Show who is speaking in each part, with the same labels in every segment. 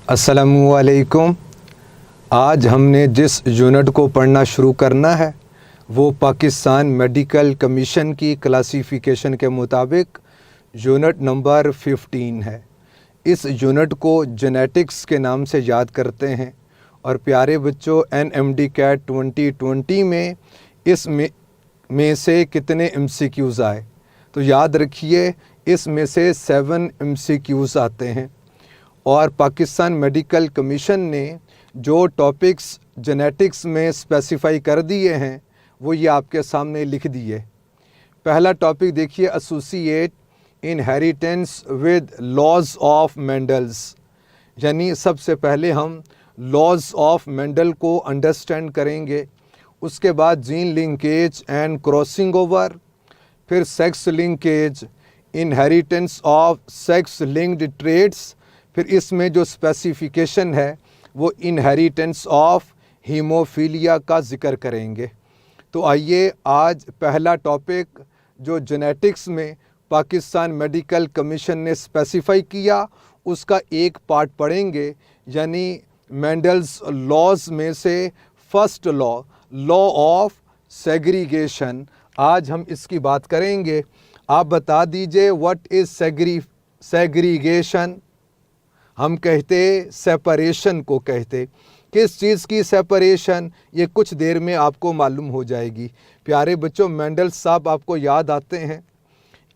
Speaker 1: अस्सलामुअलैकुम। आज हमने जिस यूनिट को पढ़ना शुरू करना है वो पाकिस्तान मेडिकल कमीशन की क्लासिफिकेशन के मुताबिक यूनिट नंबर 15 है। इस यूनिट को जेनेटिक्स के नाम से याद करते हैं और प्यारे बच्चों NMD CAT 2020 में इस में से कितने MCQs आए तो याद रखिए इसमें से 7 MCQs आते हैं। और पाकिस्तान मेडिकल कमीशन ने जो टॉपिक्स जेनेटिक्स में स्पेसिफाई कर दिए हैं वो ये आपके सामने लिख दिए। पहला टॉपिक देखिए, associate inheritance with laws of Mendel's. यानी सबसे पहले हम लॉज ऑफ मेंडल को अंडरस्टैंड करेंगे, उसके बाद gene linkage and crossing over, फिर sex linkage, inheritance of sex linked traits, फिर इसमें जो स्पेसिफिकेशन है वो इनहेरिटेंस ऑफ हीमोफीलिया का जिक्र करेंगे। तो आइए आज पहला टॉपिक जो जेनेटिक्स में पाकिस्तान मेडिकल कमीशन ने स्पेसिफाई किया उसका एक पार्ट पढ़ेंगे, यानी मेंडल्स लॉज में से फर्स्ट लॉ ऑफ सेग्रीगेशन। आज हम इसकी बात करेंगे। आप बता दीजिए व्हाट इज़ सेग्रीगेशन। हम कहते सेपरेशन को कहते, किस चीज़ की सेपरेशन ये कुछ देर में आपको मालूम हो जाएगी। प्यारे बच्चों, मेंडल साहब आपको याद आते हैं,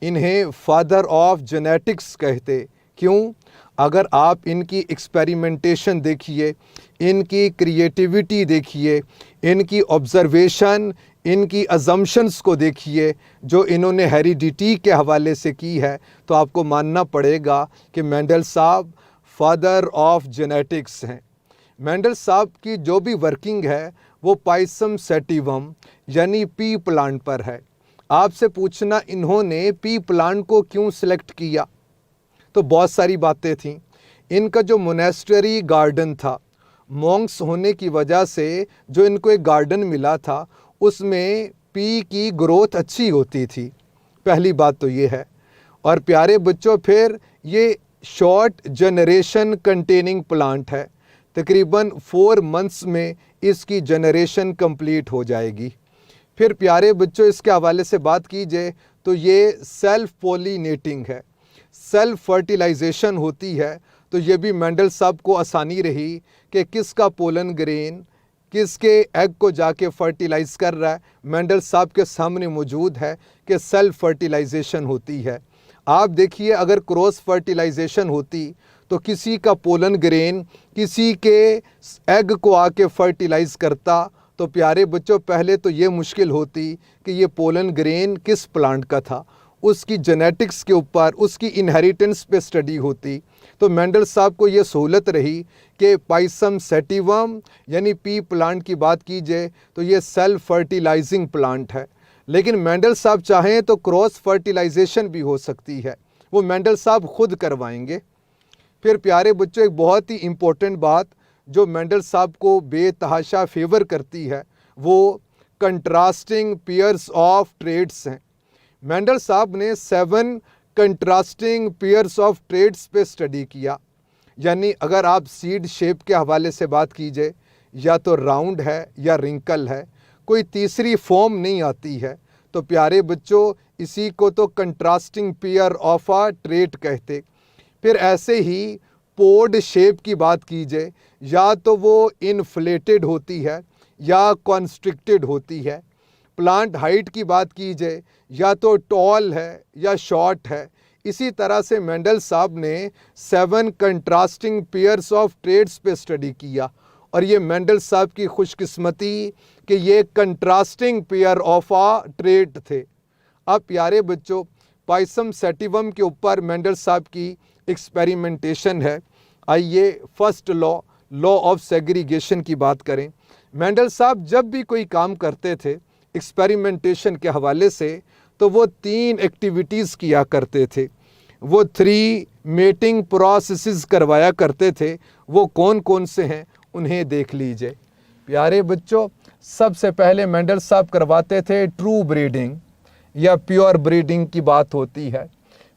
Speaker 1: इन्हें फादर ऑफ जेनेटिक्स कहते। क्यों? अगर आप इनकी एक्सपेरिमेंटेशन देखिए, इनकी क्रिएटिविटी देखिए, इनकी ऑब्जर्वेशन, इनकी अजम्पशंस को देखिए जो इन्होंने हेरिडिटी के हवाले से की है, तो आपको मानना पड़ेगा कि मेंडल साहब फादर ऑफ जेनेटिक्स हैं। मेंडल साहब की जो भी वर्किंग है वो पाइसम सेटिवम यानी पी प्लांट पर है। आपसे पूछना इन्होंने पी प्लांट को क्यों सिलेक्ट किया, तो बहुत सारी बातें थीं। इनका जो मोनेस्टरी गार्डन था, मॉन्क्स होने की वजह से जो इनको एक गार्डन मिला था उसमें पी की ग्रोथ अच्छी होती थी, पहली बात तो ये है। और प्यारे बच्चों, फिर ये शॉर्ट जनरेशन कंटेनिंग प्लांट है, तकरीबन 4 मंथ्स में इसकी जनरेशन कंप्लीट हो जाएगी। फिर प्यारे बच्चों, इसके हवाले से बात कीजिए तो ये सेल्फ पोलिनेटिंग है, सेल्फ फर्टिलाइजेशन होती है। तो ये भी मेंडल साहब को आसानी रही कि किसका पोलन ग्रेन किसके एग को जाके फर्टिलाइज़ कर रहा है, मेंडल साहब के सामने मौजूद है कि सेल्फ फर्टिलाइजेशन होती है। आप देखिए, अगर क्रॉस फर्टिलाइजेशन होती तो किसी का पोलन ग्रेन किसी के एग को आके फर्टिलाइज़ करता, तो प्यारे बच्चों पहले तो ये मुश्किल होती कि ये पोलन ग्रेन किस प्लांट का था, उसकी जेनेटिक्स के ऊपर, उसकी इनहेरिटेंस पे स्टडी होती। तो मेंडल साहब को ये सहूलत रही कि पाइसम सेटिवम यानी पी प्लांट की बात कीजिए तो ये सेल्फ फर्टिलाइजिंग प्लांट है। लेकिन मेंडल साहब चाहें तो क्रॉस फर्टिलाइजेशन भी हो सकती है, वो मेंडल साहब खुद करवाएंगे। फिर प्यारे बच्चों, एक बहुत ही इम्पोर्टेंट बात जो मेंडल साहब को बेतहाशा फेवर करती है वो कंट्रास्टिंग पेयर्स ऑफ ट्रेड्स हैं। मेंडल साहब ने 7 कंट्रास्टिंग पेयर्स ऑफ ट्रेड्स पे स्टडी किया। यानी अगर आप सीड शेप के हवाले से बात कीजिए, या तो राउंड है या रिंकल है, कोई तीसरी फॉर्म नहीं आती है, तो प्यारे बच्चों इसी को तो contrasting pair of a trait कहते। फिर ऐसे ही पोड शेप की बात कीजिए, या तो वो इन्फ्लेटेड होती है या कॉन्स्ट्रिक्टेड होती है। प्लांट हाइट की बात कीजिए, या तो टॉल है या शॉर्ट है। इसी तरह से मेंडल साहब ने 7 कंट्रास्टिंग पेयर्स ऑफ ट्रेड्स पे स्टडी किया, और ये मेंडल साहब की खुशकिस्मती कि ये contrasting pair of a trait थे। अब प्यारे बच्चों, पाइसम सेटिवम के ऊपर मेंडल साहब की एक्सपेरिमेंटेशन है। आइए फर्स्ट लॉ ऑफ सेग्रीगेशन की बात करें। मेंडल साहब जब भी कोई काम करते थे एक्सपेरिमेंटेशन के हवाले से, तो वो 3 एक्टिविटीज़ किया करते थे। वो 3 मेटिंग प्रोसेसेस करवाया करते थे। वो कौन कौन से हैं उन्हें देख लीजिए। प्यारे बच्चों, सबसे पहले मेंडल साहब करवाते थे ट्रू ब्रीडिंग या प्योर ब्रीडिंग की बात होती है।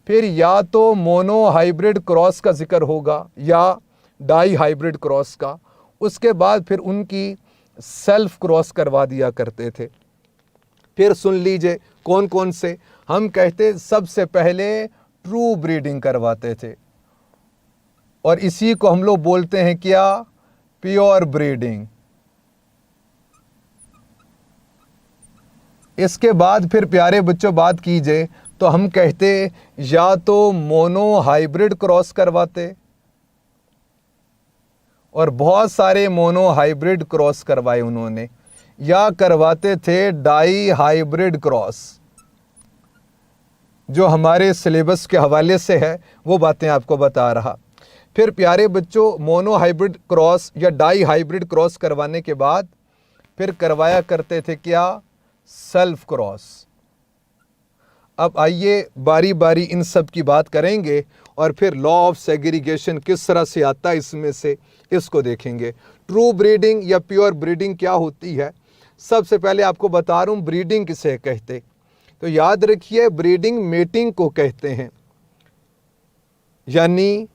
Speaker 1: फिर या तो मोनो हाइब्रिड क्रॉस का जिक्र होगा या डाई हाइब्रिड क्रॉस का। उसके बाद फिर उनकी सेल्फ क्रॉस करवा दिया करते थे। फिर सुन लीजिए कौन कौन से, हम कहते सबसे पहले ट्रू ब्रीडिंग करवाते थे, और इसी को हम लोग बोलते हैं क्या, प्योर ब्रीडिंग। इसके बाद फिर प्यारे बच्चों बात कीजिए तो हम कहते या तो मोनो हाइब्रिड क्रॉस करवाते, और बहुत सारे मोनो हाइब्रिड क्रॉस करवाए उन्होंने, या करवाते थे डाई हाइब्रिड क्रॉस। जो हमारे सिलेबस के हवाले से है वो बातें आपको बता रहा। फिर प्यारे बच्चों मोनो हाइब्रिड क्रॉस या डाई हाइब्रिड क्रॉस करवाने के बाद फिर करवाया करते थे क्या, सेल्फ क्रॉस। अब आइए बारी बारी इन सब की बात करेंगे और फिर लॉ ऑफ सेग्रीगेशन किस तरह से आता है इसमें से, इसको देखेंगे। ट्रू ब्रीडिंग या प्योर ब्रीडिंग क्या होती है, सबसे पहले आपको बता रहा हूँ ब्रीडिंग किसे कहते। तो याद रखिए ब्रीडिंग मेटिंग को कहते हैं, यानी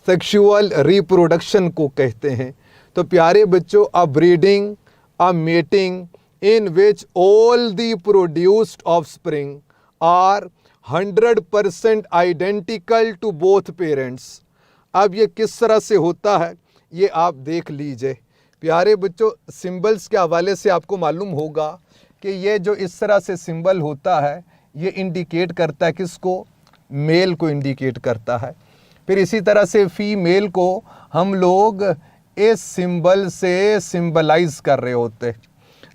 Speaker 1: सेक्सुअल रिप्रोडक्शन को कहते हैं। तो प्यारे बच्चों a breeding a mating in which all the produced offspring are 100% identical to both parents। अब ये किस तरह से होता है ये आप देख लीजिए। प्यारे बच्चों सिंबल्स के हवाले से आपको मालूम होगा कि ये जो इस तरह से सिंबल होता है ये इंडिकेट करता है किसको, मेल को इंडिकेट करता है। फिर इसी तरह से फीमेल को हम लोग इस सिंबल से सिंबलाइज कर रहे होते।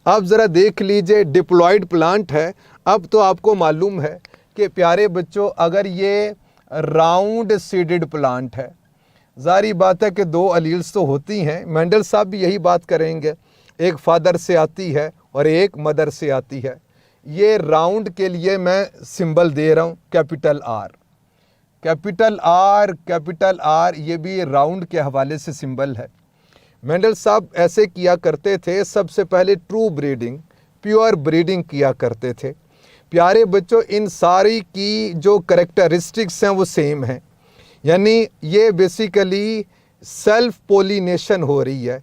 Speaker 1: अब ज़रा देख लीजिए डिप्लॉयड प्लांट है। अब तो आपको मालूम है कि प्यारे बच्चों अगर ये राउंड सीडेड प्लांट है, ज़ाहिर बात है कि दो अलील्स तो होती हैं, मेंडल साहब भी यही बात करेंगे, एक फादर से आती है और एक मदर से आती है। ये राउंड के लिए मैं सिंबल दे रहा हूँ capital R, capital R, capital R, ये भी राउंड के हवाले से सिंबल है। मेंडल साहब ऐसे किया करते थे, सबसे पहले ट्रू ब्रीडिंग प्योर ब्रीडिंग किया करते थे। प्यारे बच्चों इन सारी की जो करेक्टरिस्टिक्स हैं वो सेम हैं, यानी ये बेसिकली सेल्फ पोलिनेशन हो रही है।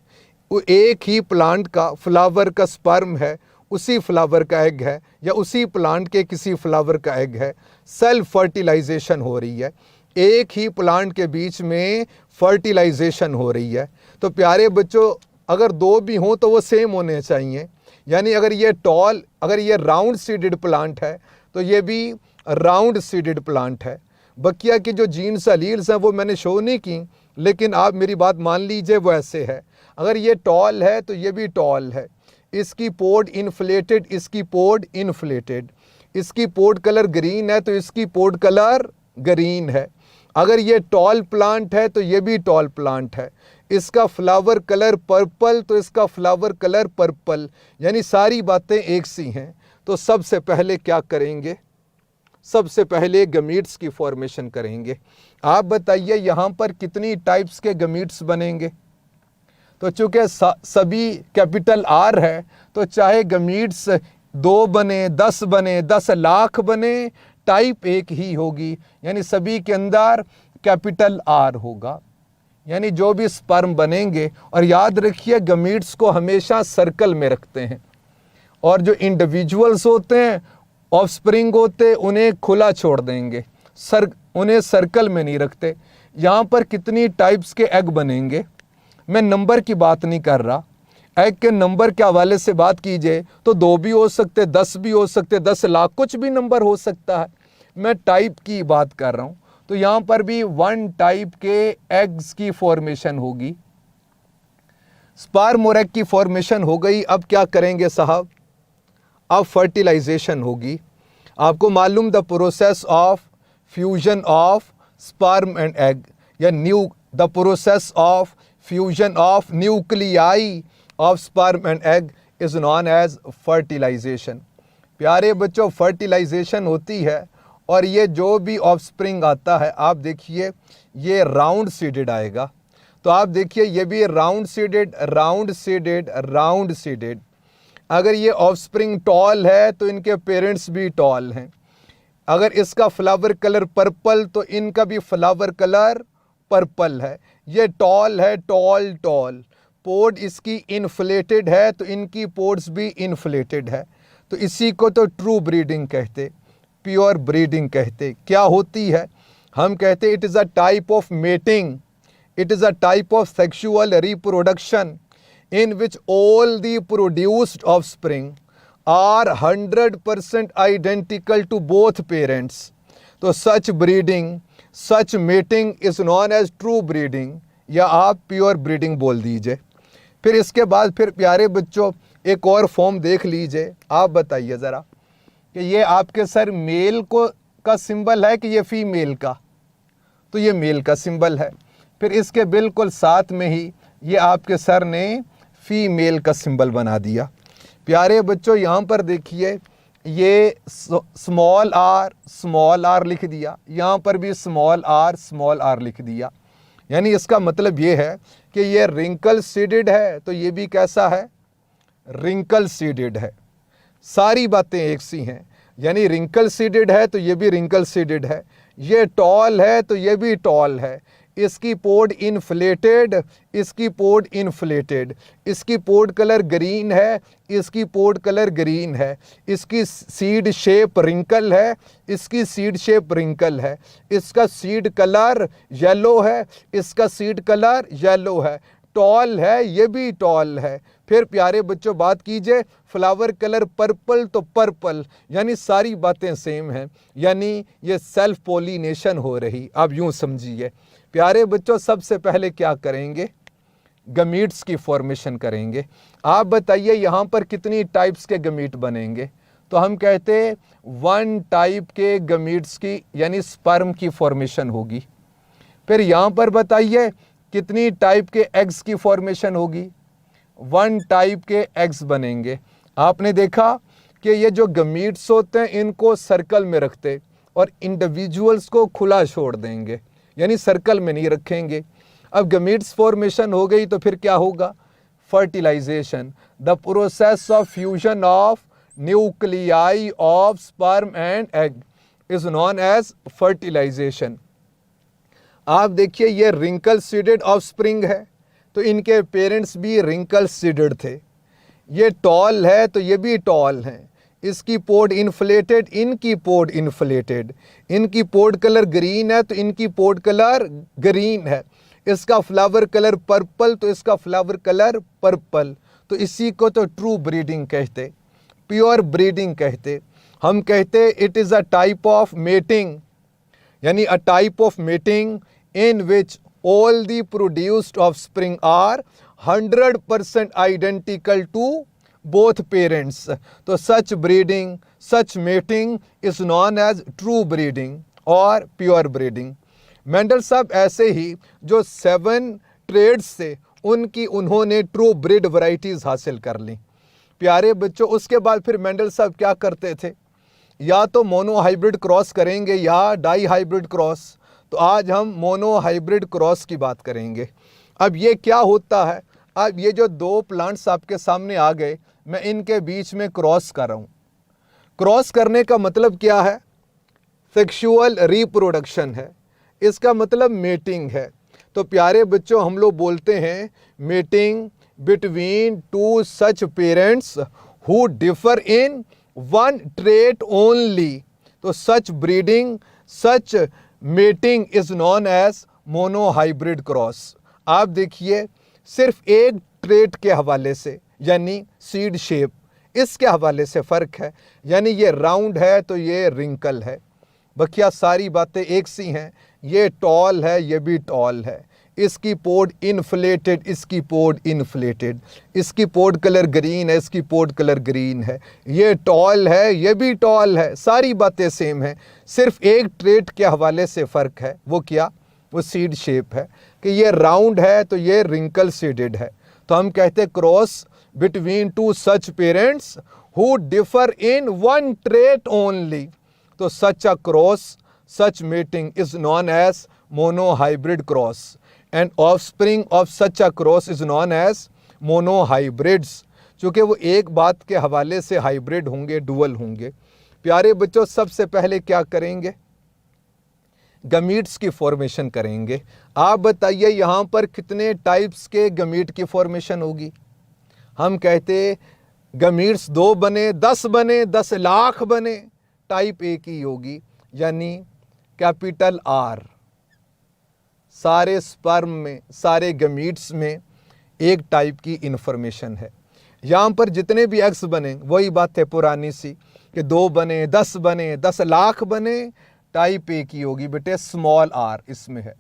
Speaker 1: वो एक ही प्लांट का फ्लावर का स्पर्म है, उसी फ्लावर का एग है, या उसी प्लांट के किसी फ्लावर का एग है, सेल्फ फर्टिलाइजेशन हो रही है। एक ही प्लांट के बीच में फर्टिलाइजेशन हो रही है। तो प्यारे बच्चों अगर दो भी हों तो वो सेम होने चाहिए, यानी अगर ये राउंड सीडेड प्लांट है तो ये भी राउंड सीडेड प्लांट है। बकिया की जो जीन्स अलील्स हैं वो मैंने शो नहीं की, लेकिन आप मेरी बात मान लीजिए वो ऐसे है। अगर ये टॉल है तो ये भी टॉल है, इसकी पोड इन्फ्लेटेड, इसकी पोड इन्फ्लेटेड, इसकी पोड कलर ग्रीन है तो इसकी पोड कलर ग्रीन है। अगर ये टॉल प्लांट है तो ये भी टॉल प्लांट है, इसका फ्लावर कलर पर्पल तो इसका फ्लावर कलर पर्पल, यानी सारी बातें एक सी हैं। तो सबसे पहले क्या करेंगे, सबसे पहले गमीट्स की फॉर्मेशन करेंगे। आप बताइए यहाँ पर कितनी टाइप्स के गमीट्स बनेंगे। तो चूँकि सभी कैपिटल आर है तो चाहे गमीट्स 2 बने, 10 बने, 10 लाख बने, टाइप एक ही होगी, यानी सभी के अंदर कैपिटल आर होगा, यानी जो भी स्पर्म बनेंगे। और याद रखिए गमीट्स को हमेशा सर्कल में रखते हैं, और जो इंडिविजुअल्स होते हैं ऑफस्प्रिंग होते उन्हें खुला छोड़ देंगे, उन्हें सर्कल में नहीं रखते। यहाँ पर कितनी टाइप्स के एग बनेंगे, मैं नंबर की बात नहीं कर रहा, एग के नंबर के हवाले से बात कीजिए तो 2 भी हो सकते, 10 भी हो सकते, 10 लाख, कुछ भी नंबर हो सकता है। मैं टाइप की बात कर रहा हूँ। तो यहाँ पर भी 1 टाइप के एग्स की फॉर्मेशन होगी, स्पर्म और एग की फॉर्मेशन हो गई। अब क्या करेंगे साहब, अब फर्टिलाइजेशन होगी। आपको मालूम the process of fusion of sperm and egg, या the process of fusion of nuclei of sperm and egg is known as fertilisation. प्यारे बच्चों फर्टिलाइजेशन होती है, और ये जो भी ऑफस्प्रिंग आता है आप देखिए ये राउंड सीडेड आएगा। तो आप देखिए ये भी round seeded, round seeded, round seeded. अगर ये ऑफस्प्रिंग टॉल है तो इनके पेरेंट्स भी टॉल हैं। अगर इसका फ्लावर कलर पर्पल तो इनका भी फ्लावर कलर पर्पल है, ये टॉल है, टॉल टॉल, पोड इसकी इन्फ्लेटेड है तो इनकी पोड्स भी इन्फ्लेटेड है। तो इसी को तो ट्रू ब्रीडिंग कहते, प्योर ब्रीडिंग कहते। क्या होती है? हम कहते it is a type of mating, it is a type of sexual reproduction in which all the produced offspring are 100% identical to both parents. तो such breeding, such mating is known as true breeding, या आप pure breeding बोल दीजिए। फिर इसके बाद फिर प्यारे बच्चों एक और फॉर्म देख लीजिए। आप बताइए ज़रा कि ये आपके सर मेल को का सिंबल है कि ये फीमेल का? तो ये मेल का सिंबल है। फिर इसके बिल्कुल साथ में ही ये आपके सर ने फीमेल का सिंबल बना दिया। प्यारे बच्चों यहाँ पर देखिए, ये स्मॉल आर लिख दिया, यहाँ पर भी स्मॉल आर लिख दिया। यानी इसका मतलब ये है कि ये रिंकल सीडेड है तो ये भी कैसा है? रिंकल सीडेड है। सारी बातें एक सी हैं, यानी रिंकल सीडेड है तो ये भी रिंकल सीडेड है। ये टॉल है तो ये भी टॉल है। इसकी पोड इन्फ्लेटेड, इसकी पोड इन्फ्लेटेड, इसकी पोड कलर ग्रीन है, इसकी पोड कलर ग्रीन है। इसकी सीड शेप रिंकल है, इसकी सीड शेप रिंकल है। इसका सीड कलर येलो है, इसका सीड कलर येलो है। टॉल है, ये भी टॉल है। फिर प्यारे बच्चों बात कीजिए, फ्लावर कलर पर्पल तो पर्पल, यानी सारी बातें सेम हैं, यानी ये सेल्फ पोलिनेशन हो रही। अब यूँ समझिए प्यारे बच्चों, सबसे पहले क्या करेंगे? गमीट्स की फॉर्मेशन करेंगे। आप बताइए यहाँ पर कितनी टाइप्स के गमीट बनेंगे? तो हम कहते हैं 1 टाइप के गमीट्स की यानी स्पर्म की फॉर्मेशन होगी। फिर यहाँ पर बताइए कितनी टाइप के एग्स की फॉर्मेशन होगी? 1 टाइप के एग्स बनेंगे। आपने देखा कि ये जो गमीट्स होते हैं इनको सर्कल में रखते और इंडिविजुअल्स को खुला छोड़ देंगे, यानी सर्कल में नहीं रखेंगे। अब गमीट्स फॉर्मेशन हो गई तो फिर क्या होगा? Fertilization, the process of fusion of nuclei of sperm and egg is known as fertilization. आप देखिए ये रिंकल सीडेड ऑफस्प्रिंग है तो इनके पेरेंट्स भी रिंकल सीडेड थे। ये टॉल है तो ये भी टॉल हैं। इसकी पोड इन्फ्लेटेड, इनकी पोड इन्फ्लेटेड। इनकी पोड कलर ग्रीन है तो इनकी पोड कलर ग्रीन है। इसका फ्लावर कलर पर्पल तो इसका फ्लावर कलर पर्पल। तो इसी को तो ट्रू ब्रीडिंग कहते, प्योर ब्रीडिंग कहते। हम कहते it is a type of mating, यानी a type of mating in which all the produced offspring are 100% identical to both parents. तो such breeding, such mating is known as true breeding और pure breeding. Mendel साहब ऐसे ही जो 7 trades थे उन्होंने true breed varieties हासिल कर ली। प्यारे बच्चों उसके बाद फिर मेंडल साहब क्या करते थे? या तो मोनो हाइब्रिड क्रॉस करेंगे या डाई हाइब्रिड क्रॉस। तो आज हम मोनो हाइब्रिड क्रॉस की बात करेंगे। अब ये क्या होता है? अब ये जो 2 प्लांट्स आपके सामने आ गए, मैं इनके बीच में क्रॉस कर रहा हूँ। क्रॉस करने का मतलब क्या है? सेक्सुअल रिप्रोडक्शन है, इसका मतलब मेटिंग है। तो प्यारे बच्चों हम लोग बोलते हैं mating between 2 such parents who differ in 1 trait only. तो such breeding, such mating is known as monohybrid cross. आप देखिए सिर्फ एक ट्रेट के हवाले से, यानी सीड शेप, इसके हवाले से फ़र्क है। यानी ये राउंड है तो ये रिंकल है, बकिया सारी बातें एक सी हैं। ये टॉल है, ये भी टॉल है। इसकी पोड इन्फ्लेटेड, इसकी पोड इन्फ्लेटेड। इसकी पोड कलर ग्रीन है, इसकी पोड कलर ग्रीन है। ये टॉल है, ये भी टॉल है। सारी बातें सेम हैं, सिर्फ एक ट्रेट के हवाले से फ़र्क है। वो क्या? वो सीड शेप है कि ये राउंड है तो ये रिंकल सीडेड है। तो हम कहते हैं cross between 2 such parents who differ in 1 trait only. तो such a cross, such mating is known as monohybrid cross and offspring of such a cross is known as monohybrids। चूँकि वो एक बात के हवाले से हाइब्रिड होंगे, डुअल होंगे। प्यारे बच्चों सबसे पहले क्या करेंगे? गमीट्स की फॉर्मेशन करेंगे। आप बताइए यहाँ पर कितने टाइप्स के गमीट की फॉर्मेशन होगी? हम कहते गमीट्स 2 बने, 10 बने, 10 लाख बने, टाइप एक ही होगी, यानी कैपिटल R। सारे स्पर्म में, सारे गमीट्स में एक टाइप की इन्फॉर्मेशन है। यहाँ पर जितने भी एग्स बने वही बात है पुरानी सी कि 2 बने, 10 बने, 10 लाख बने, टाइप एक ही होगी बेटे, स्मॉल r इसमें है।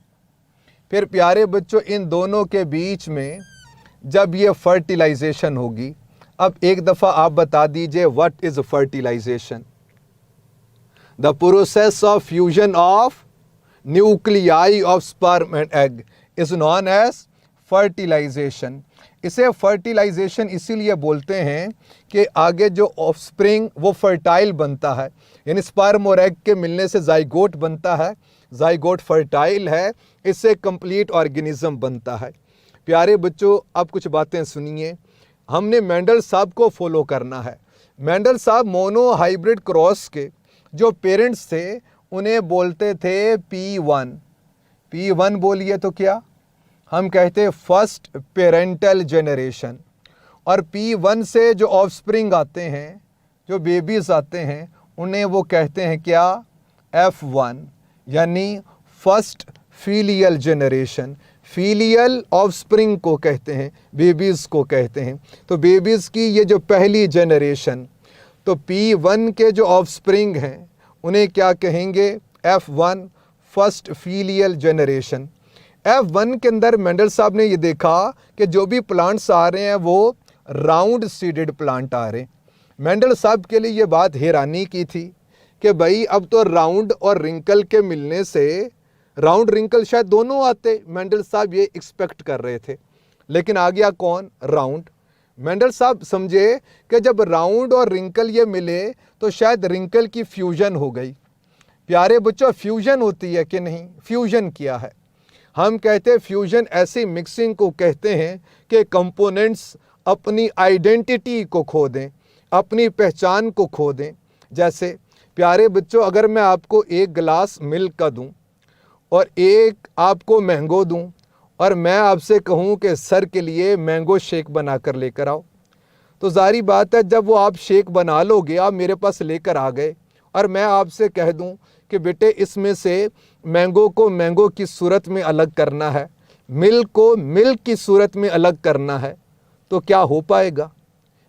Speaker 1: फिर प्यारे बच्चों इन दोनों के बीच में जब ये फर्टिलाइजेशन होगी, अब एक दफ़ा आप बता दीजिए what is fertilization? The process of fusion of nuclei of sperm and egg is known as fertilization. इसे फर्टिलाइजेशन इसीलिए बोलते हैं कि आगे जो ऑफस्प्रिंग वो फर्टाइल बनता है, यानी स्पर्म और एग के मिलने से जाइगोट बनता है, जाइगोट फर्टाइल है, इससे कंप्लीट ऑर्गेनिज्म बनता है। प्यारे बच्चों अब कुछ बातें सुनिए, हमने मेंडल साहब को फॉलो करना है। मेंडल साहब मोनो हाइब्रिड क्रॉस के जो पेरेंट्स थे उन्हें बोलते थे P1। P1 बोलिए तो क्या? हम कहते फर्स्ट पेरेंटल जनरेशन। और P1 से जो ऑफस्प्रिंग आते हैं, जो बेबीज आते हैं, उन्हें वो कहते हैं क्या? F1, यानी first filial generation. Filial offspring को कहते हैं, बेबीज़ को कहते हैं। तो बेबीज़ की ये जो पहली जनरेशन, तो P1 के जो ऑफस्प्रिंग हैं उन्हें क्या कहेंगे? F1, first filial generation. F1 के अंदर मेंडल साहब ने ये देखा कि जो भी प्लांट्स आ रहे हैं वो राउंड सीडेड प्लांट आ रहे हैं। मेंडल साहब के लिए ये बात हैरानी की थी कि भाई अब तो राउंड और रिंकल के मिलने से, राउंड रिंकल शायद दोनों आते, मेंडल साहब ये एक्सपेक्ट कर रहे थे, लेकिन आ गया कौन? राउंड। मेंडल साहब समझे कि जब राउंड और रिंकल ये मिले तो शायद रिंकल की फ्यूजन हो गई। प्यारे बच्चों फ्यूजन होती है कि नहीं? फ्यूजन किया है। हम कहते हैं फ्यूजन ऐसी मिक्सिंग को कहते हैं कि कंपोनेंट्स अपनी आइडेंटिटी को खो दें, अपनी पहचान को खो दें। जैसे प्यारे बच्चों अगर मैं आपको एक गिलास मिल्क का दूं और एक आपको मैंगो दूं और मैं आपसे कहूं कि सर के लिए मैंगो शेक बना कर लेकर आओ, तो जारी बात है जब वो आप शेक बना लोगे, आप मेरे पास लेकर आ गए और मैं आपसे कह दूं कि बेटे इसमें से मैंगो को मैंगो की सूरत में अलग करना है, मिल्क को मिल्क की सूरत में अलग करना है, तो क्या हो पाएगा?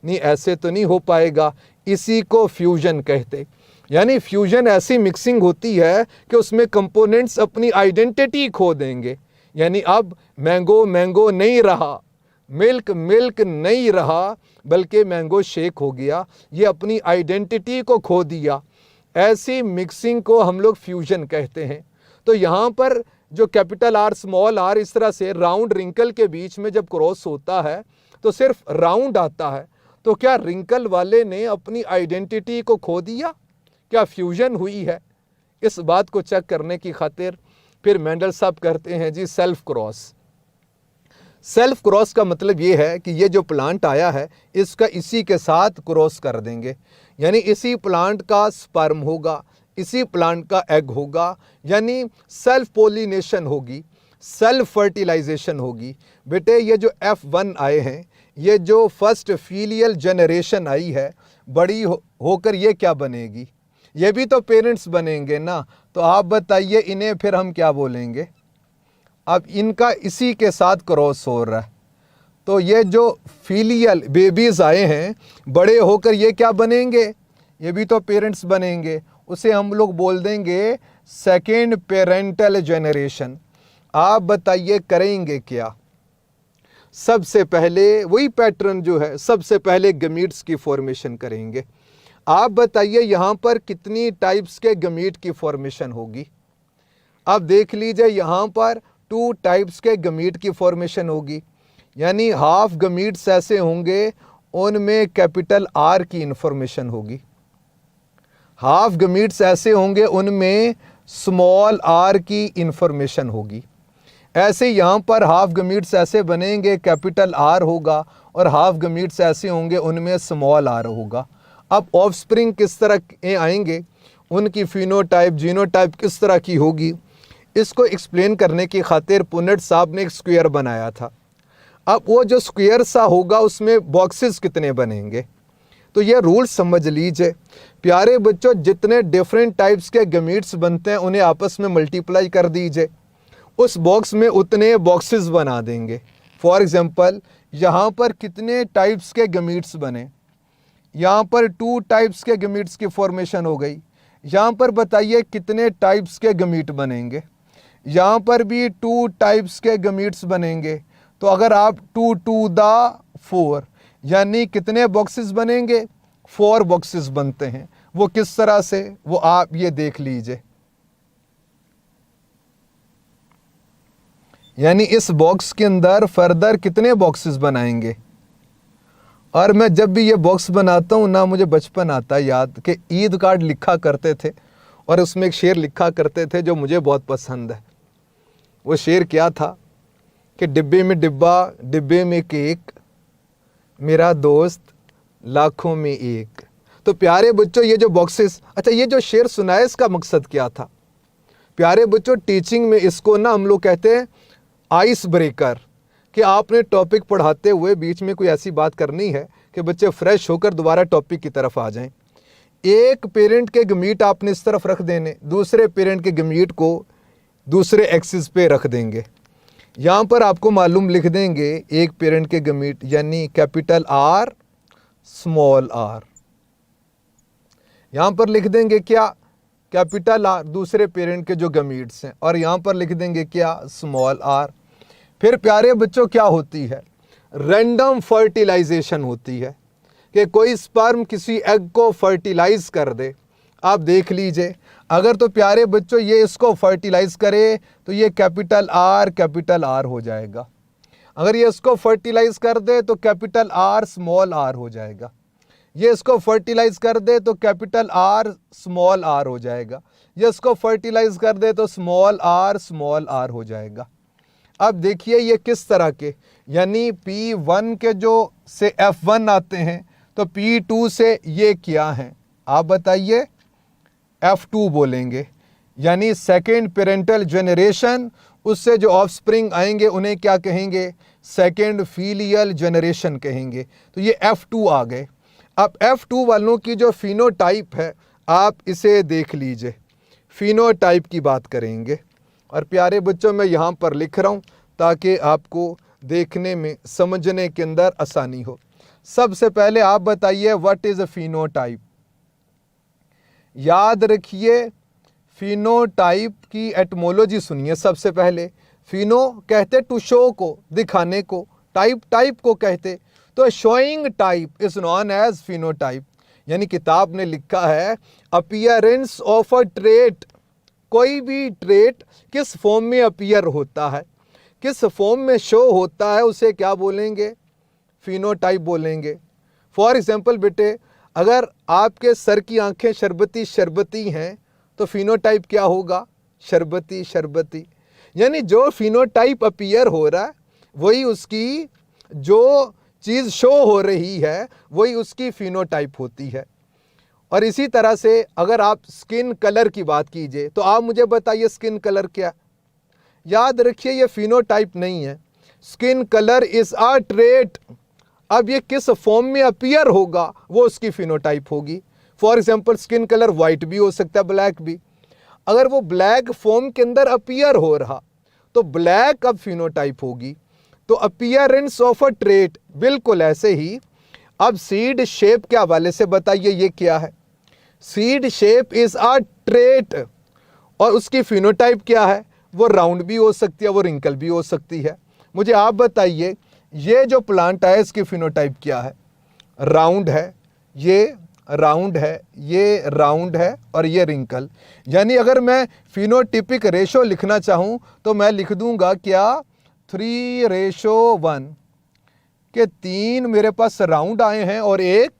Speaker 1: नहीं, ऐसे तो नहीं हो पाएगा। इसी को फ्यूजन कहते, यानी फ्यूजन ऐसी मिक्सिंग होती है कि उसमें कंपोनेंट्स अपनी आइडेंटिटी खो देंगे। यानी अब मैंगो मैंगो नहीं रहा, मिल्क मिल्क नहीं रहा, बल्कि मैंगो शेक हो गया, ये अपनी आइडेंटिटी को खो दिया। ऐसी मिक्सिंग को हम लोग फ्यूजन कहते हैं। तो यहाँ पर जो कैपिटल R स्मॉल r इस तरह से राउंड रिंकल के बीच में जब क्रॉस होता है तो सिर्फ राउंड आता है, तो क्या रिंकल वाले ने अपनी आइडेंटिटी को खो दिया? क्या फ्यूजन हुई है? इस बात को चेक करने की खातिर फिर मेंडल साहब कहते हैं जी सेल्फ क्रॉस। सेल्फ क्रॉस का मतलब ये है कि ये जो प्लांट आया है इसका इसी के साथ क्रॉस कर देंगे, यानी इसी प्लांट का स्पर्म होगा, इसी प्लांट का एग होगा, यानी सेल्फ पोलिनेशन होगी, सेल्फ फर्टिलाइजेशन होगी। बेटे ये जो F1 आए हैं, ये जो फर्स्ट फीलियल जनरेशन आई है, बड़ी होकर ये क्या बनेगी? ये भी तो पेरेंट्स बनेंगे ना। तो आप बताइए इन्हें फिर हम क्या बोलेंगे? अब इनका इसी के साथ क्रॉस हो रहा है, तो ये जो फीलियल बेबीज़ आए हैं बड़े होकर ये क्या बनेंगे? ये भी तो पेरेंट्स बनेंगे। उसे हम लोग बोल देंगे सेकेंड पेरेंटल जनरेशन। आप बताइए करेंगे क्या? सबसे पहले वही पैटर्न जो है, सबसे पहले गमीट्स की फॉर्मेशन करेंगे। आप बताइए यहाँ पर कितनी टाइप्स के गमीट की फॉर्मेशन होगी? अब देख लीजिए यहाँ पर 2 टाइप्स के गमीट की फॉर्मेशन होगी, यानी हाफ गमीट्स ऐसे होंगे उनमें कैपिटल R की इंफॉर्मेशन होगी, हाफ गमीट्स ऐसे होंगे उनमें स्मॉल r की इंफॉर्मेशन होगी। ऐसे यहाँ पर हाफ गमीट्स ऐसे बनेंगे कैपिटल R होगा और हाफ गमीट्स ऐसे होंगे उनमें स्मॉल r होगा। अब ऑफस्प्रिंग किस तरह के आएंगे, उनकी फिनोटाइप जीनोटाइप किस तरह की होगी, इसको एक्सप्लेन करने की खातिर पुन्नट साहब ने एक स्क्वायर बनाया था। अब वो जो स्क्वायर सा होगा उसमें बॉक्सेस कितने बनेंगे, तो ये रूल समझ लीजिए। प्यारे बच्चों, जितने डिफरेंट टाइप्स के गमीट्स बनते हैं उन्हें आपस में मल्टीप्लाई कर दीजिए, उस बॉक्स में उतने बॉक्सेस बना देंगे। फॉर एग्जांपल यहाँ पर कितने टाइप्स के गमीट्स बने, यहाँ पर 2 टाइप्स के गमीट्स की फॉर्मेशन हो गई। यहाँ पर बताइए कितने टाइप्स के गमीट बनेंगे, यहाँ पर भी 2 टाइप्स के गमीट्स बनेंगे। तो अगर आप 2 2 द 4 यानी कितने बॉक्सेस बनेंगे, 4 बॉक्सेस बनते हैं। वो किस तरह से, वो आप ये देख लीजिए। यानी इस बॉक्स के अंदर फर्दर कितने बॉक्सेस बनाएंगे। और मैं जब भी ये बॉक्स बनाता हूँ ना, मुझे बचपन आता है याद कि ईद कार्ड लिखा करते थे और उसमें एक शेर लिखा करते थे जो मुझे बहुत पसंद है। वो शेर क्या था कि डिब्बे में डिब्बा, डिब्बे में केक, मेरा दोस्त लाखों में एक। तो प्यारे बच्चों, ये जो बॉक्सेस, अच्छा ये जो शेर सुना है इसका मकसद क्या था। प्यारे बच्चों, टीचिंग में इसको ना हम लोग कहते हैं आइस ब्रेकर, कि आपने टॉपिक पढ़ाते हुए बीच में कोई ऐसी बात करनी है कि बच्चे फ्रेश होकर दोबारा टॉपिक की तरफ आ जाएं। एक पेरेंट के गमीट आपने इस तरफ रख देने, दूसरे पेरेंट के गमीट को दूसरे एक्सिस पे रख देंगे। यहाँ पर आपको मालूम लिख देंगे एक पेरेंट के गमीट यानी कैपिटल R स्मॉल r। यहाँ पर लिख देंगे क्या, कैपिटल R दूसरे पेरेंट के जो गमीट्स हैं, और यहाँ पर लिख देंगे क्या, स्मॉल r। फिर प्यारे बच्चों क्या होती है, रैंडम फर्टिलाइजेशन होती है कि कोई स्पर्म किसी एग को फर्टिलाइज कर दे। आप देख लीजिए, अगर तो प्यारे बच्चों ये इसको फर्टिलाइज करे तो ये कैपिटल R हो जाएगा। अगर ये इसको फर्टिलाइज कर दे तो कैपिटल R स्मॉल r हो जाएगा। ये इसको फर्टिलाइज कर दे तो कैपिटल R स्मॉल r हो जाएगा। ये इसको फर्टिलाइज कर दे तो स्मॉल r हो जाएगा। अब देखिए ये किस तरह के, यानी P1 के जो से F1 आते हैं तो P2 से ये क्या हैं, आप बताइए, F2 बोलेंगे। यानी सेकेंड पेरेंटल जनरेशन, उससे जो ऑफस्प्रिंग आएंगे उन्हें क्या कहेंगे, सेकेंड फीलियल जनरेशन कहेंगे। तो ये F2 आ गए। अब F2 वालों की जो फिनोटाइप है आप इसे देख लीजिए, फिनोटाइप की बात करेंगे। और प्यारे बच्चों, मैं यहाँ पर लिख रहा हूँ ताकि आपको देखने में समझने के अंदर आसानी हो। सबसे पहले आप बताइए व्हाट इज़ अ फिनोटाइप। याद रखिए, फिनोटाइप की एटमोलॉजी सुनिए। सबसे पहले फिनो कहते टू शो को, दिखाने को, टाइप को कहते, तो showing type is known as phenotype. यानी किताब ने लिखा है अपीयरेंस ऑफ अ ट्रेट, कोई भी ट्रेट किस फॉर्म में अपीयर होता है, किस फॉर्म में शो होता है, उसे क्या बोलेंगे, फिनोटाइप बोलेंगे। फॉर एग्जांपल बेटे, अगर आपके सर की आंखें शरबती हैं तो फिनोटाइप क्या होगा, शरबती। यानी जो फिनोटाइप अपीयर हो रहा है वही उसकी, जो चीज़ शो हो रही है वही उसकी फिनोटाइप होती है। और इसी तरह से अगर आप स्किन कलर की बात कीजिए तो आप मुझे बताइए स्किन कलर क्या। याद रखिए ये फिनोटाइप नहीं है, skin colour is a trait. अब ये किस फॉर्म में अपीयर होगा वो उसकी फिनोटाइप होगी। For example skin colour white भी हो सकता है, ब्लैक भी। अगर वो ब्लैक फॉर्म के अंदर अपीयर हो रहा तो ब्लैक अब फिनोटाइप होगी। तो अपीयरेंस ऑफ अ ट्रेट, बिल्कुल ऐसे ही। अब सीड शेप के हवाले से बताइए ये क्या है, seed shape is a trait, और उसकी फिनोटाइप क्या है, वो राउंड भी हो सकती है, वो रिंकल भी हो सकती है। मुझे आप बताइए ये जो प्लांट है इसकी फिनोटाइप क्या है, राउंड है, ये राउंड है, ये राउंड है, और ये रिंकल। यानी अगर मैं फिनोटिपिक रेशो लिखना चाहूँ तो मैं लिख दूंगा क्या, 3:1 के 3 मेरे पास राउंड आए हैं और एक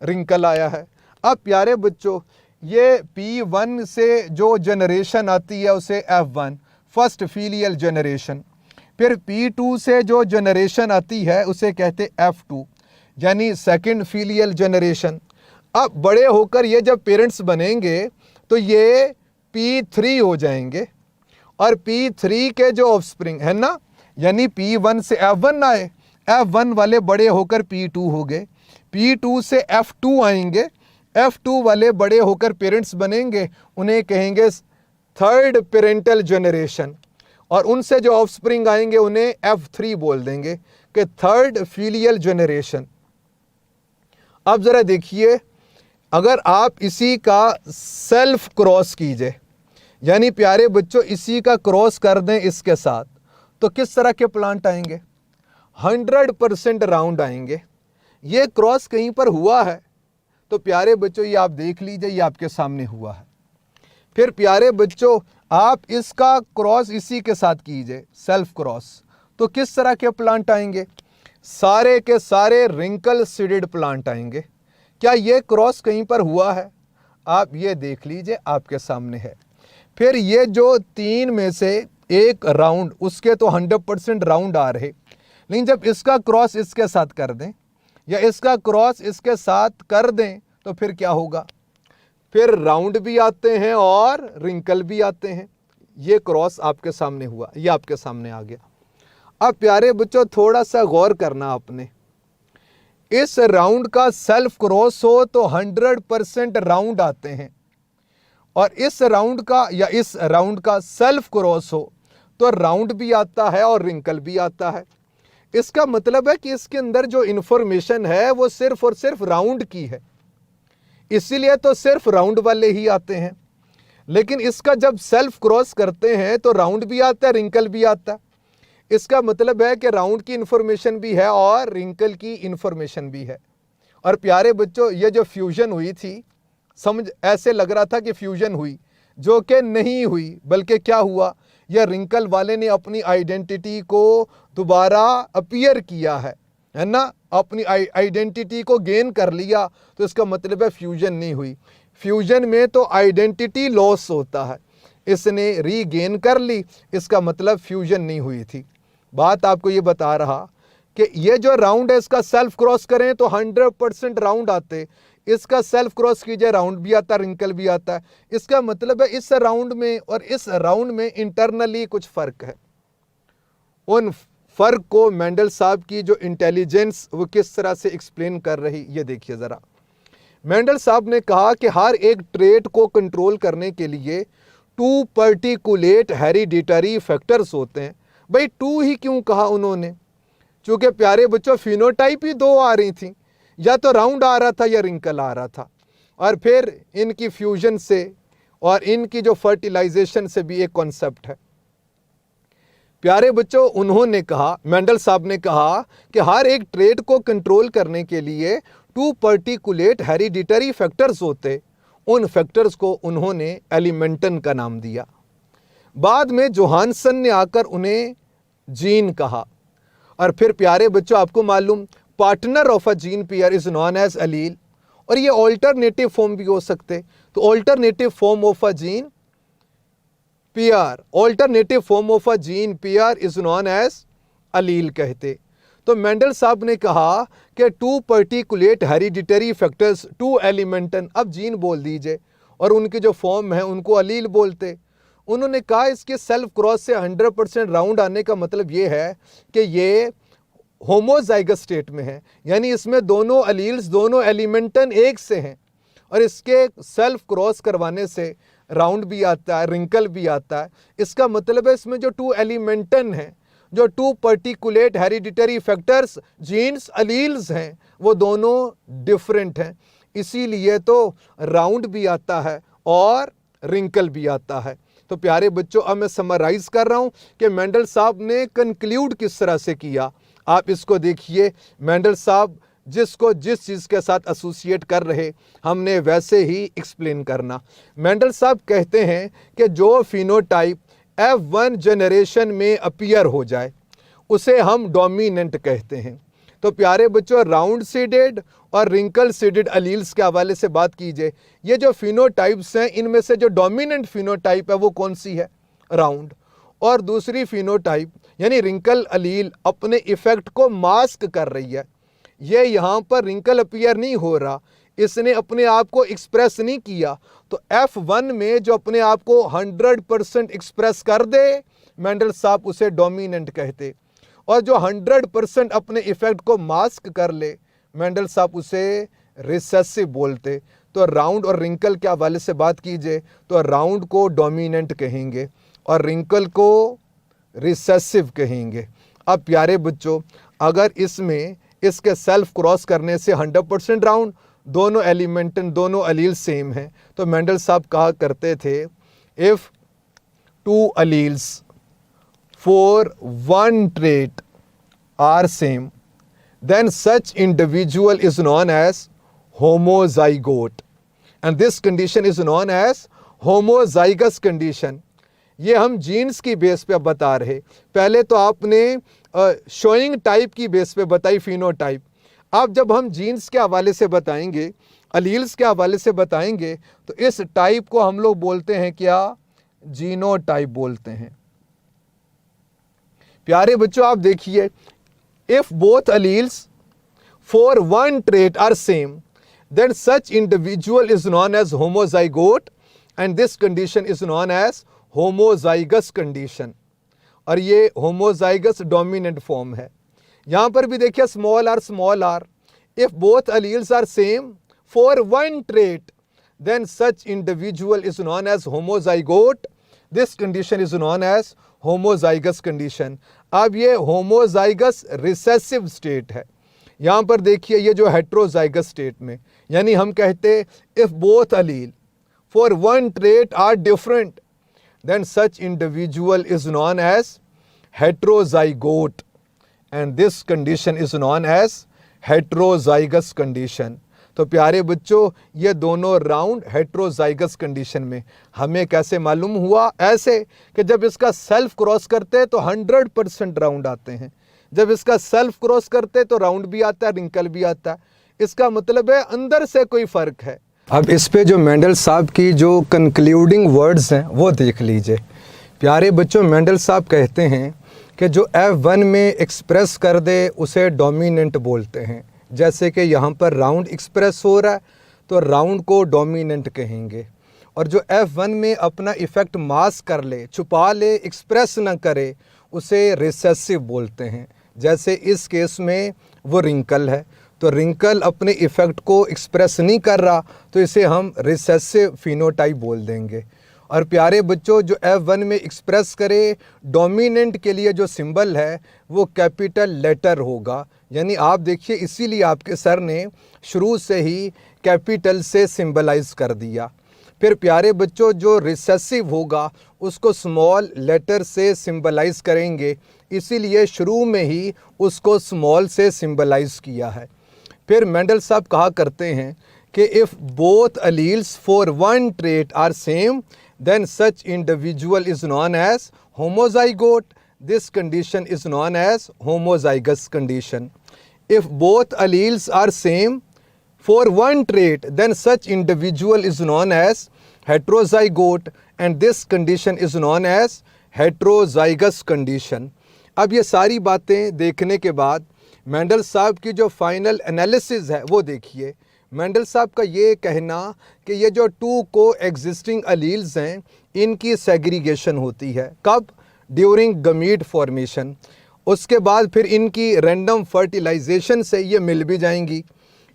Speaker 1: रिंकल आया है। अब प्यारे बच्चों, ये P1 से जो जनरेशन आती है उसे F1 फर्स्ट फीलियल जनरेशन, फिर P2 से जो जनरेशन आती है उसे कहते F2 यानी सेकंड फीलियल जनरेशन। अब बड़े होकर ये जब पेरेंट्स बनेंगे तो ये P3 हो जाएंगे, और P3 के जो ऑफस्प्रिंग है ना, यानी P1 से F1 आए, F1 वाले बड़े होकर P2 हो गए, P2 से F2 आएंगे, F2 वाले बड़े होकर पेरेंट्स बनेंगे, उन्हें कहेंगे थर्ड पेरेंटल जनरेशन, और उनसे जो ऑफस्प्रिंग आएंगे उन्हें F3 बोल देंगे कि थर्ड फीलियल जनरेशन। अब ज़रा देखिए, अगर आप इसी का सेल्फ क्रॉस कीजिए, यानी प्यारे बच्चों इसी का क्रॉस कर दें इसके साथ, तो किस तरह के प्लांट आएंगे? 100% राउंड आएंगे। ये क्रॉस कहीं पर हुआ है तो प्यारे बच्चों ये आप देख लीजिए, ये आपके सामने हुआ है। फिर प्यारे बच्चों आप इसका क्रॉस इसी के साथ कीजिए, सेल्फ क्रॉस, तो किस तरह के प्लांट आएंगे? सारे के सारे रिंकल सीडेड प्लांट आएंगे। क्या ये क्रॉस कहीं पर हुआ है? आप ये देख लीजिए, आपके सामने है। फिर ये जो 3 में से एक राउंड, उसके तो 100% राउंड आ रहे, लेकिन जब इसका क्रॉस इसके साथ कर दें या इसका क्रॉस इसके साथ कर दें तो फिर क्या होगा? फिर राउंड भी आते हैं और रिंकल भी आते हैं। ये क्रॉस आपके सामने हुआ, ये आपके सामने आ गया। अब प्यारे बच्चों थोड़ा सा गौर करना आपने, इस राउंड का सेल्फ क्रॉस हो तो 100% राउंड आते हैं, और इस राउंड का या इस राउंड का सेल्फ क्रॉस हो तो राउंड भी आता है और रिंकल भी आता है। इसका मतलब है कि इसके अंदर जो इंफॉर्मेशन है वो सिर्फ और सिर्फ राउंड की है, इसीलिए तो सिर्फ राउंड वाले ही आते हैं। लेकिन इसका जब सेल्फ क्रॉस करते हैं तो राउंड भी आता है, रिंकल भी आता है। इसका मतलब है कि राउंड की इंफॉर्मेशन भी है और रिंकल की इंफॉर्मेशन भी है। और प्यारे बच्चों ये जो फ्यूजन हुई थी, समझ ऐसे लग रहा था कि फ्यूजन हुई, जो कि नहीं हुई, बल्कि क्या हुआ, यह रिंकल वाले ने अपनी आइडेंटिटी को दोबारा अपीयर किया है ना, अपनी आइडेंटिटी को गेन कर लिया। तो इसका मतलब है फ्यूजन नहीं हुई। फ्यूजन में तो आइडेंटिटी लॉस होता है, इसने रीगेन कर ली, इसका मतलब फ्यूजन नहीं हुई थी। बात आपको ये बता रहा कि ये जो राउंड है इसका सेल्फ क्रॉस करें तो 100% राउंड आते, इसका सेल्फ क्रॉस कीजिए राउंड भी आता, रिंकल भी आता है। इसका मतलब है इस राउंड में और इस राउंड में इंटरनली कुछ फ़र्क है। उन फ़र्क को मेंडल साहब की जो इंटेलिजेंस वो किस तरह से एक्सप्लेन कर रही, ये देखिए ज़रा। मेंडल साहब ने कहा कि हर एक ट्रेट को कंट्रोल करने के लिए 2 पर्टिकुलेट हेरिडिटरी फैक्टर्स होते हैं। भाई 2 ही क्यों कहा उन्होंने? चूँकि प्यारे बच्चों फिनोटाइप ही 2 आ रही थी, या तो राउंड आ रहा था या रिंकल आ रहा था, और फिर इनकी फ्यूजन से और इनकी जो फर्टिलाइजेशन से भी एक कॉन्सेप्ट है। प्यारे बच्चों उन्होंने कहा, मेंडल साहब ने कहा कि हर एक ट्रेट को कंट्रोल करने के लिए 2 पर्टिकुलेट हेरिडिटरी फैक्टर्स होते, उन फैक्टर्स को उन्होंने एलिमेंटन का नाम दिया। बाद में जोहानसन ने आकर उन्हें जीन कहा। और फिर प्यारे बच्चों आपको मालूम, partner of a gene pair is known as allele, और ये ऑल्टरनेटिव फॉर्म भी हो सकते। तो alternative form of a gene pair, alternative form of a gene pair is known as allele कहते। तो मेंडल साहब ने कहा कि 2 पर्टिकुलेट हेरिडिटरी फैक्टर्स, 2 एलिमेंटन, अब जीन बोल दीजिए, और उनके जो फॉर्म है उनको अलील बोलते। उन्होंने कहा इसके सेल्फ क्रॉस से 100% राउंड आने का मतलब ये है कि ये होमोजाइगस स्टेट में है, यानी इसमें दोनों अलील्स, दोनों एलिमेंटन एक से हैं, और इसके सेल्फ क्रॉस करवाने से राउंड भी आता है, रिंकल भी आता है। इसका मतलब है इसमें जो 2 एलिमेंटन हैं, जो 2 particulate hereditary factors, genes, alleles हैं, वो दोनों डिफरेंट हैं, इसीलिए तो राउंड भी आता है और रिंकल भी आता है। तो प्यारे बच्चों अब मैं समराइज़ कर रहा हूँ कि मेंडल साहब ने कंक्लूड किस तरह से किया। आप इसको देखिए, मेंडल साहब जिसको जिस चीज़ के साथ एसोसिएट कर रहे हमने वैसे ही एक्सप्लेन करना। मेंडल साहब कहते हैं कि जो फिनोटाइप F1 जनरेशन में अपीयर हो जाए उसे हम डोमिनेंट कहते हैं। तो प्यारे बच्चों राउंड सीडेड और रिंकल सीडेड अलील्स के हवाले से बात कीजिए। ये जो फिनोटाइप्स हैं इनमें से जो डोमिनेंट फिनोटाइप है वो कौन सी है? राउंड। और दूसरी फिनोटाइप यानी रिंकल अलील अपने इफ़ेक्ट को मास्क कर रही है। ये यहाँ पर रिंकल अपीयर नहीं हो रहा, इसने अपने आप को एक्सप्रेस नहीं किया। तो F1 में जो अपने आप को 100% एक्सप्रेस कर दे, मेंडल साहब उसे डोमिनेंट कहते, और जो 100% अपने इफेक्ट को मास्क कर ले, मेंडल साहब उसे रिसेसिव बोलते। तो राउंड और रिंकल के हवाले से बात कीजिए तो राउंड को डोमिनेंट कहेंगे और रिंकल को रिसेसिव कहेंगे। अब प्यारे बच्चों, अगर इसमें इसके सेल्फ क्रॉस करने से 100% राउंड, दोनों एलिमेंट दोनों अलील सेम हैं, तो मेंडल साहब कहा करते थे if two alleles for one trait are same then such individual is known as homozygote and this condition is known as homozygous condition। ये हम जीन्स की बेस पे बता रहे, पहले तो आपने शोइंग टाइप की बेस पे बताई फिनोटाइप। अब जब हम जीन्स के हवाले से बताएंगे, अलील्स के हवाले से बताएंगे, तो इस टाइप को हम लोग बोलते हैं क्या? जीनोटाइप बोलते हैं। प्यारे बच्चों आप देखिए, if both alleles for one trait are same, then such individual is known as homozygote and this condition is known as homozygous condition। और ये homozygous dominant form है। यहाँ पर भी देखिए small r, if both alleles are same for one trait, then such individual is known as homozygote, this condition is known as homozygous condition। अब ये homozygous recessive state है। यहाँ पर देखिए ये जो हेट्रोजाइगस स्टेट में, यानी हम कहते if both allele for one trait are different then such individual is known as heterozygote and this condition is known as heterozygous condition. तो प्यारे बच्चों, ये दोनों राउंड हेट्रोजाइगस कंडीशन में हमें कैसे मालूम हुआ? ऐसे कि जब इसका सेल्फ क्रॉस करते हैं तो 100% राउंड आते हैं, जब इसका सेल्फ क्रॉस करते हैं तो राउंड भी आता है, रिंकल भी आता है। इसका मतलब है अंदर से कोई फ़र्क है। अब इस पे जो मेंडल साहब की जो कंक्लूडिंग वर्ड्स हैं वो देख लीजिए। प्यारे बच्चों, मेंडल साहब कहते हैं कि जो F1 में एक्सप्रेस कर दे उसे डोमिनेंट बोलते हैं। जैसे कि यहाँ पर राउंड एक्सप्रेस हो रहा है तो राउंड को डोमिनेंट कहेंगे, और जो F1 में अपना इफ़ेक्ट मास्क कर ले, छुपा ले, एक्सप्रेस ना करे, उसे रिसेसिव बोलते हैं। जैसे इस केस में वो रिंकल है, तो रिंकल अपने इफ़ेक्ट को एक्सप्रेस नहीं कर रहा, तो इसे हम रिसेसिव फिनोटाइप बोल देंगे। और प्यारे बच्चों, जो F1 में एक्सप्रेस करे, डोमिनेंट के लिए जो सिंबल है वो कैपिटल लेटर होगा। यानी आप देखिए, इसीलिए आपके सर ने शुरू से ही कैपिटल से सिंबलाइज कर दिया। फिर प्यारे बच्चों, जो रिसेसिव होगा उसको स्मॉल लेटर से सिंबलाइज करेंगे, इसीलिए शुरू में ही उसको स्मॉल से सिंबलाइज किया है। फिर मेंडल साहब कहा करते हैं कि if both alleles for one trait are same then such individual is known as homozygote, this condition is known as homozygous condition। If both alleles are same for one trait, then such individual is known as heterozygote and this condition is known as heterozygous condition। अब ये सारी बातें देखने के बाद Mendel साहब की जो फाइनल एनालिसिस है वो देखिए। मेंडल साहब का ये कहना कि ये जो टू को एग्जिस्टिंग अलील्स हैं इनकी सेग्रीगेशन होती है, कब? During gamete formation. उसके बाद फिर इनकी रैंडम फर्टिलाइजेशन से ये मिल भी जाएंगी।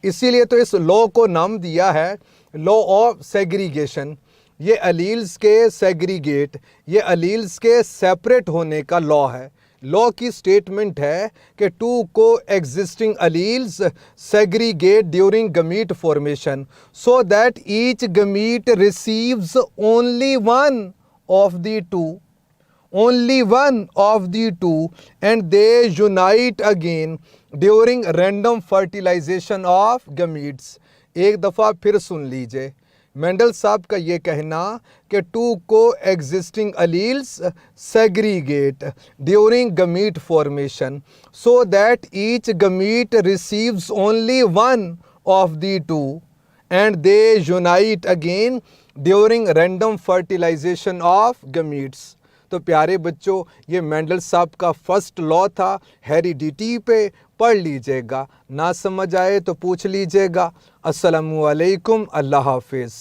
Speaker 1: इसीलिए तो इस लॉ को नाम दिया है लॉ ऑफ सेग्रीगेशन। ये अलील्स के सेग्रीगेट, ये अलील्स के सेपरेट होने का लॉ है। लॉ की स्टेटमेंट है कि two co existing alleles segregate during gamete formation so that each gamete receives only one of the two and they unite again during random fertilization of gametes. एक दफ़ा फिर सुन लीजिए, मेंडल साहब का ये कहना कि two co existing alleles segregate during gamete formation so that each gamete receives only one of the two and they unite again during random fertilization of gametes. तो प्यारे बच्चों, ये मेंडल साहब का फर्स्ट लॉ था, हेरिडिटी पे पढ़ लीजिएगा, ना समझ आए तो पूछ लीजिएगा। अस्सलामु अलैकुम, अल्लाह हाफिज़।